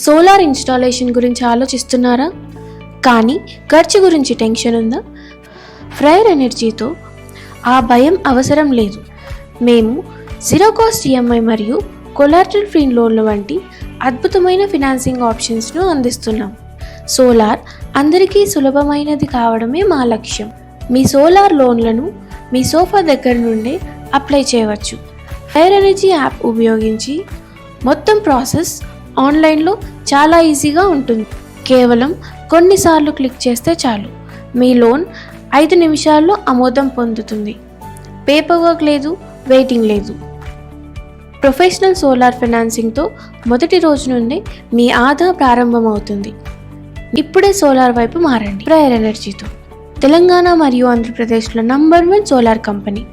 Solar installation గురించి ఆలోచిస్తున్నారా? కానీ ఖర్చు గురించి టెన్షన్ ఉందా? ఫ్రైర్ ఎనర్జీతో ఆ భయం అవసరం లేదు. మేము జీరో కాస్ట్ ఈఎంఐ మరియు కొలాటరల్ ఫ్రీ లోన్ల వంటి అద్భుతమైన ఫినాన్సింగ్ ఆప్షన్స్ను అందిస్తున్నాం. సోలార్ అందరికీ సులభమైనది కావడమే మా లక్ష్యం. మీ సోలార్ లోన్లను మీ సోఫా దగ్గర నుండే అప్లై చేయవచ్చు. ఫ్రైర్ ఎనర్జీ యాప్ ఉపయోగించి మొత్తం ప్రాసెస్ ఆన్లైన్లో చాలా ఈజీగా ఉంటుంది. కేవలం కొన్నిసార్లు క్లిక్ చేస్తే చాలు, మీ లోన్ 5 నిమిషాల్లో ఆమోదం పొందుతుంది. పేపర్ వర్క్ లేదు, వెయిటింగ్ లేదు. ప్రొఫెషనల్ సోలార్ ఫైనాన్సింగ్తో మొదటి రోజు నుండి మీ ఆదా ప్రారంభమవుతుంది. ఇప్పుడే సోలార్ వైపు మారండి. ఫ్రైర్ ఎనర్జీతో తెలంగాణ మరియు ఆంధ్రప్రదేశ్లో నంబర్ 1 సోలార్ కంపెనీ.